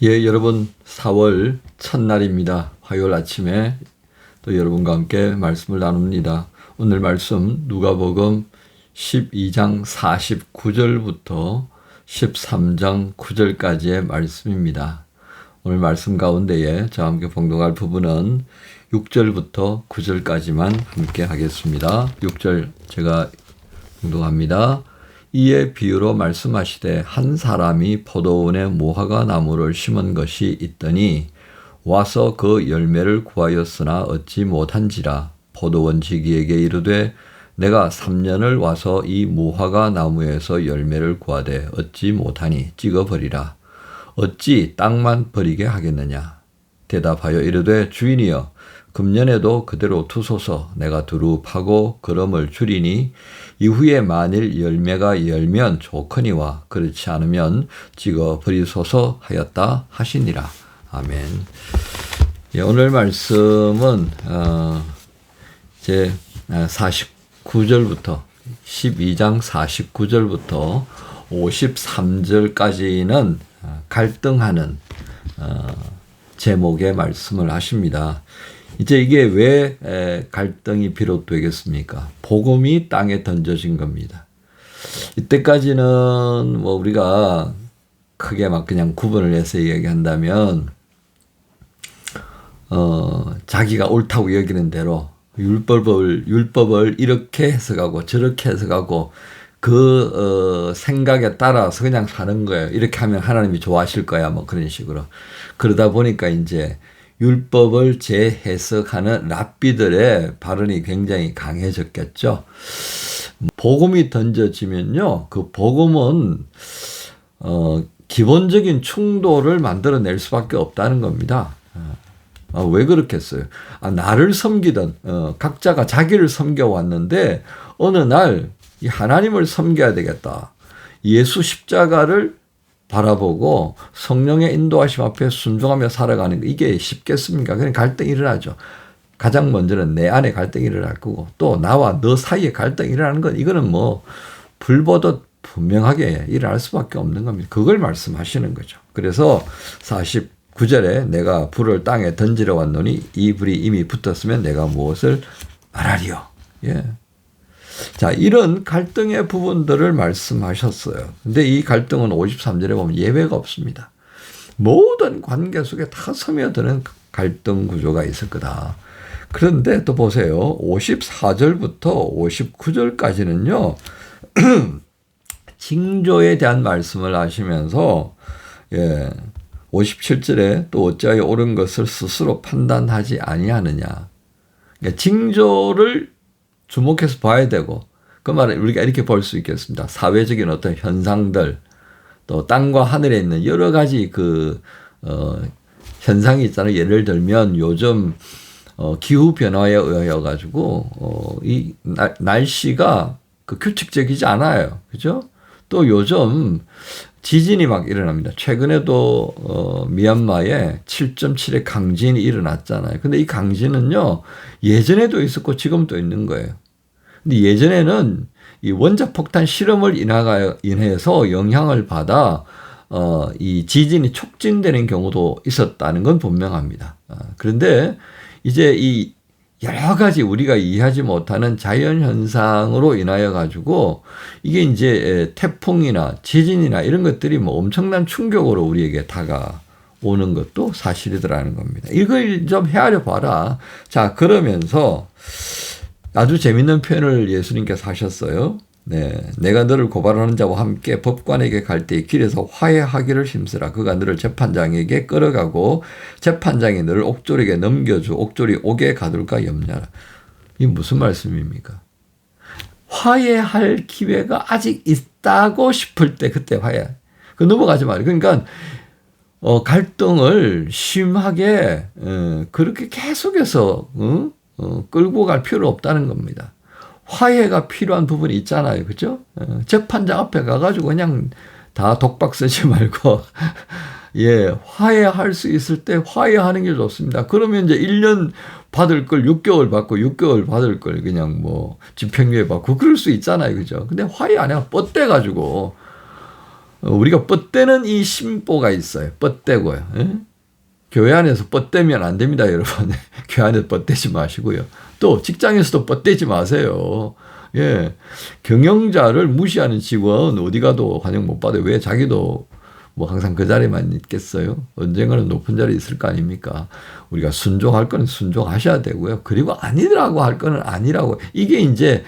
예, 여러분 4월 첫날입니다. 화요일 아침에 또 여러분과 함께 말씀을 나눕니다. 오늘 말씀 누가복음 12장 49절부터 13장 9절까지의 말씀입니다. 오늘 말씀 가운데에 저와 함께 봉독할 부분은 6절부터 9절까지만 함께 하겠습니다. 6절 제가 봉독합니다. 이에 비유로 말씀하시되 한 사람이 포도원에 무화과 나무를 심은 것이 있더니 와서 그 열매를 구하였으나 얻지 못한지라. 포도원 지기에게 이르되 내가 3년을 와서 이 무화과 나무에서 열매를 구하되 얻지 못하니 찍어버리라. 어찌 땅만 버리게 하겠느냐. 대답하여 이르되 주인이여 금년에도 그대로 두소서. 내가 두루 파고 거름을 줄이니 이후에 만일 열매가 열면 좋거니와 그렇지 않으면 찍어 버리소서 하였다 하시니라. 아멘. 예, 오늘 말씀은 제 49절부터 12장 49절부터 53절까지는 갈등하는 제목의 말씀을 하십니다. 이제 이게 왜 갈등이 비롯되겠습니까? 복음이 땅에 던져진 겁니다. 이때까지는 뭐 우리가 크게 막 그냥 구분을 해서 얘기한다면 자기가 옳다고 여기는 대로 율법을 이렇게 해석하고 저렇게 해석하고 그 생각에 따라서 그냥 사는 거예요. 이렇게 하면 하나님이 좋아하실 거야, 뭐 그런 식으로. 그러다 보니까 이제 율법을 재해석하는 랍비들의 발언이 굉장히 강해졌겠죠. 복음이 던져지면요, 그 복음은 기본적인 충돌을 만들어낼 수밖에 없다는 겁니다. 왜 그렇겠어요? 나를 섬기던 각자가 자기를 섬겨왔는데 어느 날 이 하나님을 섬겨야 되겠다. 예수 십자가를 바라보고 성령의 인도하심 앞에 순종하며 살아가는 거, 이게 쉽겠습니까? 그냥 갈등이 일어나죠. 가장 먼저는 내 안에 갈등이 일어날 거고 또 나와 너 사이에 갈등이 일어나는 건 이거는 뭐 불보듯 분명하게 일어날 수밖에 없는 겁니다. 그걸 말씀하시는 거죠. 그래서 49절에 내가 불을 땅에 던지러 왔노니 이 불이 이미 붙었으면 내가 무엇을 말하리요. 예. 자, 이런 갈등의 부분들을 말씀하셨어요. 근데 이 갈등은 53절에 보면 예외가 없습니다. 모든 관계 속에 다 스며드는 갈등 구조가 있을 거다. 그런데 또 보세요. 54절부터 59절까지는요. 징조에 대한 말씀을 하시면서 57절에 또 어찌하여 옳은 것을 스스로 판단하지 아니하느냐. 그러니까 징조를 주목해서 봐야 되고, 그 말은 우리가 이렇게 볼 수 있겠습니다. 사회적인 어떤 현상들, 또 땅과 하늘에 있는 여러 가지 현상이 있잖아요. 예를 들면 요즘 기후 변화에 의하여 가지고 이 날씨가 규칙적이지 않아요. 그죠? 또 요즘 지진이 막 일어납니다. 최근에도 미얀마에 7.7의 강진이 일어났잖아요. 근데 이 강진은요, 예전에도 있었고 지금도 있는 거예요. 근데 예전에는 이 원자폭탄 실험을 인해서 영향을 받아 이 지진이 촉진되는 경우도 있었다는 건 분명합니다. 그런데 이제 이 여러 가지 우리가 이해하지 못하는 자연 현상으로 인하여 가지고 이게 이제 태풍이나 지진이나 이런 것들이 뭐 엄청난 충격으로 우리에게 다가오는 것도 사실이더라는 겁니다. 이걸 좀 헤아려 봐라. 자, 그러면서 아주 재밌는 표현을 예수님께서 하셨어요. 네, 내가 너를 고발하는 자와 함께 법관에게 갈 때 길에서 화해하기를 힘쓰라. 그가 너를 재판장에게 끌어가고 재판장이 너를 옥졸에게 넘겨주 옥졸이 옥에 가둘까 염려하라. 이게 무슨 말씀입니까? 화해할 기회가 아직 있다고 싶을 때 그때 화해. 그 넘어가지 말아요. 그러니까 갈등을 심하게 그렇게 계속해서 끌고 갈 필요 없다는 겁니다. 화해가 필요한 부분이 있잖아요. 그죠? 재판장 앞에 가가지고 그냥 다 독박 쓰지 말고, 화해할 수 있을 때 화해하는 게 좋습니다. 그러면 이제 1년 받을 걸 6개월 받고 6개월 받을 걸 그냥 뭐 집행유예 받고 그럴 수 있잖아요. 그죠? 근데 화해 안 해가 뻗대가지고 우리가 뻗대는 이 심보가 있어요. 뻗대고요. 예? 교회 안에서 뻗대면 안 됩니다, 여러분. 교회 안에서 뻗대지 마시고요. 또 직장에서도 뻗대지 마세요. 예. 경영자를 무시하는 직원 어디 가도 환영 못 받아요. 왜? 자기도 뭐 항상 그 자리만 있겠어요? 언젠가는 높은 자리에 있을 거 아닙니까? 우리가 순종할 거는 순종하셔야 되고요. 그리고 아니라고 할 거는 아니라고. 이게 이제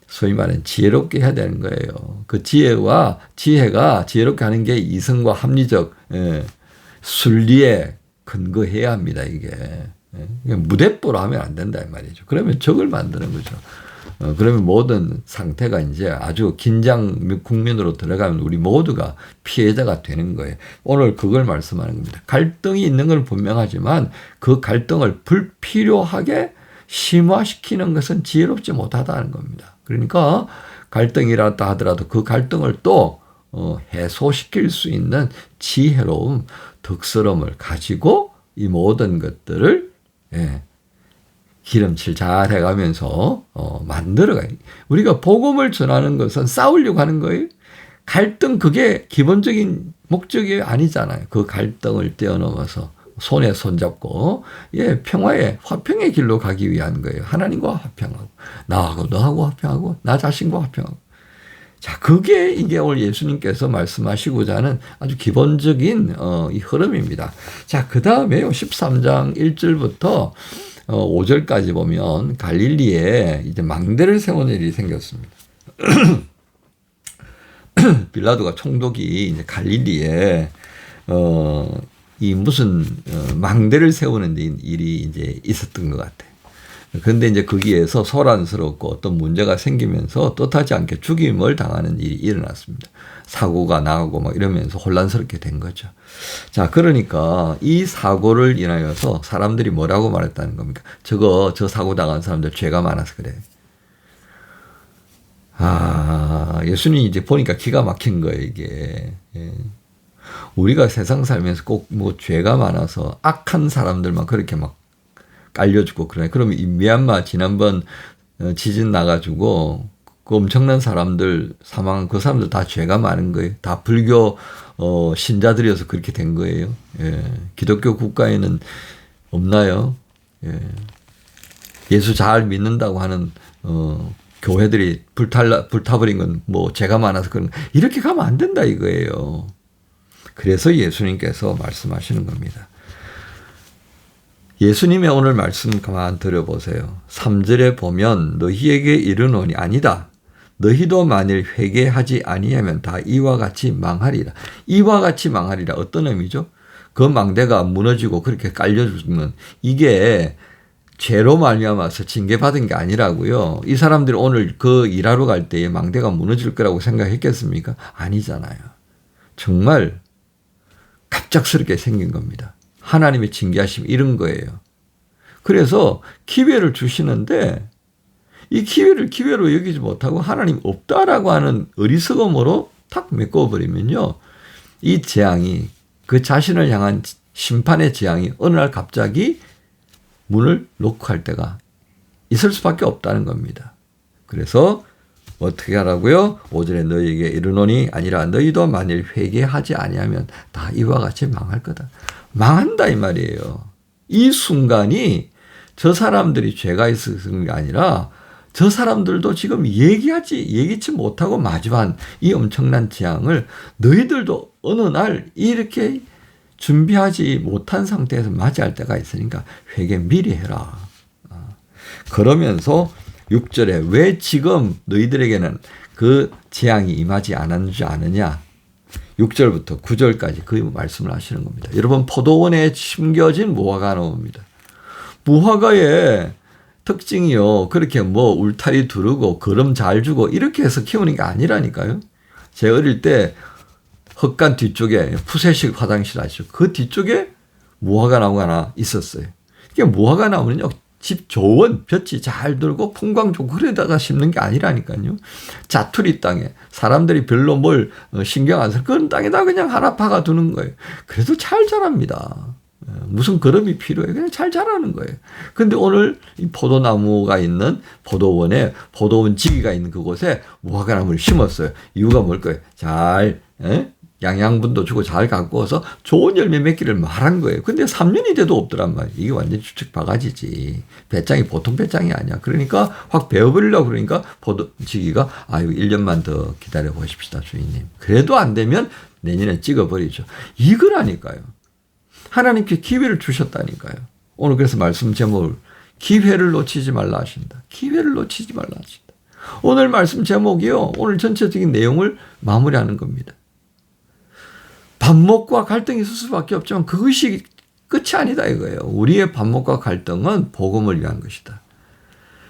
소위 말하는 지혜롭게 해야 되는 거예요. 그 지혜가 지혜롭게 하는 게 이성과 합리적 순리에 근거해야 합니다. 이게 무대뽀로 하면 안 된다 이 말이죠. 그러면 적을 만드는 거죠. 그러면 모든 상태가 이제 아주 긴장 국면으로 들어가면 우리 모두가 피해자가 되는 거예요. 오늘 그걸 말씀하는 겁니다. 갈등이 있는 건 분명하지만 그 갈등을 불필요하게 심화시키는 것은 지혜롭지 못하다는 겁니다. 그러니까 갈등이라다 하더라도 그 갈등을 또 해소시킬 수 있는 지혜로움, 덕스러움을 가지고 이 모든 것들을 기름칠 잘 해가면서 만들어가요. 우리가 복음을 전하는 것은 싸우려고 하는 거예요. 갈등 그게 기본적인 목적이 아니잖아요. 그 갈등을 뛰어넘어서 손에 손잡고 평화의 화평의 길로 가기 위한 거예요. 하나님과 화평하고 나하고 너하고 화평하고 나 자신과 화평하고. 자, 그게 이게 오늘 예수님께서 말씀하시고자 하는 아주 기본적인 이 흐름입니다. 자, 그 다음에요. 13장 1절부터 5절까지 보면 갈릴리에 이제 망대를 세우는 일이 생겼습니다. 빌라도가 총독이 이제 갈릴리에 이 무슨 망대를 세우는 일이 이제 있었던 것 같아요. 그런데 이제 거기에서 소란스럽고 어떤 문제가 생기면서 뜻하지 않게 죽임을 당하는 일이 일어났습니다. 사고가 나고 막 이러면서 혼란스럽게 된 거죠. 자, 그러니까 이 사고를 인하여서 사람들이 뭐라고 말했다는 겁니까? 저 사고 당한 사람들 죄가 많아서 그래. 예수님이 이제 보니까 기가 막힌 거예요, 이게. 우리가 세상 살면서 꼭 뭐 죄가 많아서 악한 사람들만 그렇게 막 깔려주고 그러네. 그러면 이 미얀마 지난번 지진 나가지고 그 엄청난 사람들 사망한 그 사람들 다 죄가 많은 거예요. 다 불교 신자들이어서 그렇게 된 거예요. 기독교 국가에는 없나요? 예수 잘 믿는다고 하는 교회들이 불타버린 건 뭐 죄가 많아서 그런 이렇게 가면 안 된다 이거예요. 그래서 예수님께서 말씀하시는 겁니다. 예수님의 오늘 말씀 가만 들어보세요. 3절에 보면 너희에게 이르노니 아니다. 너희도 만일 회개하지 아니하면 다 이와 같이 망하리라. 이와 같이 망하리라. 어떤 의미죠? 그 망대가 무너지고 그렇게 깔려주면 이게 죄로 말미암아서 징계받은 게 아니라고요. 이 사람들이 오늘 그 일하러 갈 때에 망대가 무너질 거라고 생각했겠습니까? 아니잖아요. 정말 갑작스럽게 생긴 겁니다. 하나님의 징계하심 이런 거예요. 그래서 기회를 주시는데 이 기회를 기회로 여기지 못하고 하나님 없다라고 하는 어리석음으로 탁 메꿔버리면요. 이 재앙이 그 자신을 향한 심판의 재앙이 어느 날 갑자기 문을 놓고 할 때가 있을 수밖에 없다는 겁니다. 그래서 어떻게 하라고요? 5절에 너희에게 이르노니 아니라 너희도 만일 회개하지 아니하면 다 이와 같이 망할 거다. 망한다 이 말이에요. 이 순간이 저 사람들이 죄가 있었던 게 아니라 저 사람들도 지금 예기치 못하고 마주한 이 엄청난 재앙을 너희들도 어느 날 이렇게 준비하지 못한 상태에서 맞이할 때가 있으니까 회개 미리 해라. 그러면서 6절에 왜 지금 너희들에게는 그 재앙이 임하지 않았는지 아느냐? 6절부터 9절까지 그 말씀을 하시는 겁니다. 여러분 포도원에 심겨진 무화과 나옵니다. 무화과의 특징이요. 그렇게 뭐 울타리 두르고 거름 잘 주고 이렇게 해서 키우는 게 아니라니까요. 제가 어릴 때 헛간 뒤쪽에 푸세식 화장실 아시죠? 그 뒤쪽에 무화과 나무가 하나 있었어요. 이게 무화과 나무는요. 집 좋은 볕이 잘 들고 풍광 좋고 그러다가 심는 게 아니라니까요. 자투리 땅에 사람들이 별로 뭘 신경 안 써요. 그런 땅에다 그냥 하나 박아 두는 거예요. 그래도 잘 자랍니다. 무슨 걸음이 필요해. 그냥 잘 자라는 거예요. 근데 오늘 이 포도나무가 있는 포도원에 포도원 지기가 있는 그곳에 무화과나무를 심었어요. 이유가 뭘까요? 잘 양양분도 주고 잘 갖고 와서 좋은 열매 맺기를 말한 거예요. 근데 3년이 돼도 없더란 말이에요. 이게 완전 주책 바가지지. 배짱이 보통 배짱이 아니야. 그러니까 확 베어버리려고 그러니까 포도지기가 아유 1년만 더 기다려 보십시다 주인님. 그래도 안 되면 내년에 찍어버리죠. 이거라니까요. 하나님께 기회를 주셨다니까요. 오늘 그래서 말씀 제목을 기회를 놓치지 말라 하신다. 기회를 놓치지 말라 하신다. 오늘 말씀 제목이요. 오늘 전체적인 내용을 마무리하는 겁니다. 반목과 갈등이 있을 수밖에 없지만 그것이 끝이 아니다 이거예요. 우리의 반목과 갈등은 복음을 위한 것이다.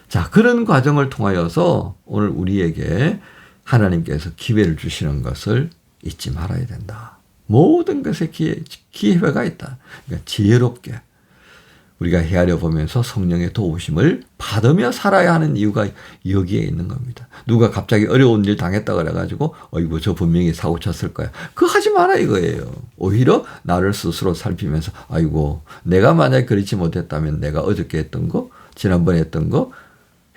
자, 그런 과정을 통하여서 오늘 우리에게 하나님께서 기회를 주시는 것을 잊지 말아야 된다. 모든 것에 기회가 있다. 그러니까 지혜롭게 우리가 헤아려 보면서 성령의 도우심을 받으며 살아야 하는 이유가 여기에 있는 겁니다. 누가 갑자기 어려운 일 당했다 그래가지고 어이구 저 분명히 사고 쳤을 거야. 그거 하지 마라 이거예요. 오히려 나를 스스로 살피면서 아이고 내가 만약에 그렇지 못했다면 내가 어저께 했던 거 지난번에 했던 거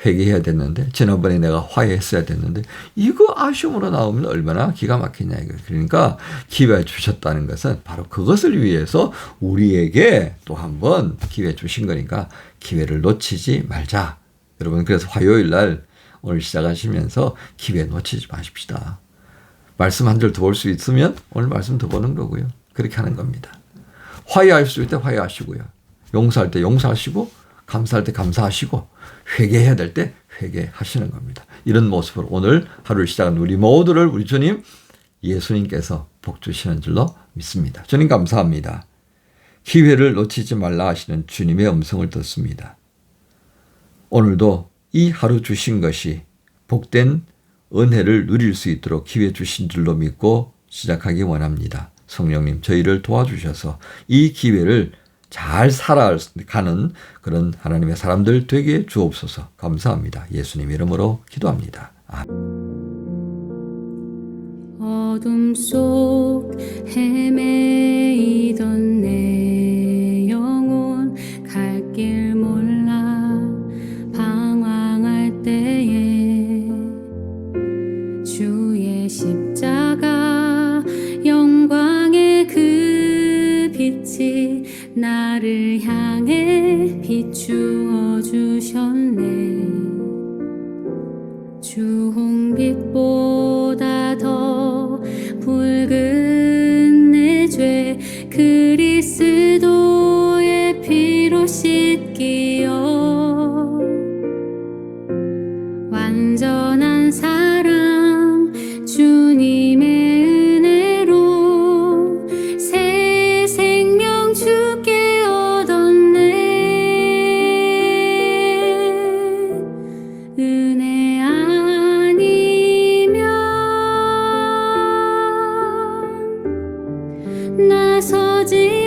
회개해야 됐는데 지난번에 내가 화해했어야 됐는데 이거 아쉬움으로 나오면 얼마나 기가 막히냐 이거. 그러니까 기회 주셨다는 것은 바로 그것을 위해서 우리에게 또 한 번 기회 주신 거니까 기회를 놓치지 말자. 여러분 그래서 화요일 날 오늘 시작하시면서 기회 놓치지 마십시다. 말씀 한 절 더 볼 수 있으면 오늘 말씀 더 보는 거고요. 그렇게 하는 겁니다. 화해할 수 있을 때 화해하시고요. 용서할 때 용서하시고 감사할 때 감사하시고 회개해야 될 때 회개하시는 겁니다. 이런 모습으로 오늘 하루를 시작한 우리 모두를 우리 주님 예수님께서 복 주시는 줄로 믿습니다. 주님 감사합니다. 기회를 놓치지 말라 하시는 주님의 음성을 듣습니다. 오늘도 이 하루 주신 것이 복된 은혜를 누릴 수 있도록 기회 주신 줄로 믿고 시작하기 원합니다. 성령님 저희를 도와주셔서 이 기회를 잘 살아가는 그런 하나님의 사람들 되게 주옵소서. 감사합니다. 예수님 이름으로 기도합니다. 어둠 속 헤매이던 내 영혼 갈 길 몰라 방황할 때에 주의 십자가 영광의 그 빛이 나를 향해 비추어 주셨네. 주홍빛보다 더 붉은 내 죄 그리스도의 피로 씻기어 완전한 사랑 주님의 은혜로 새 생명 주께 얻었네. 은혜 아니면 나서지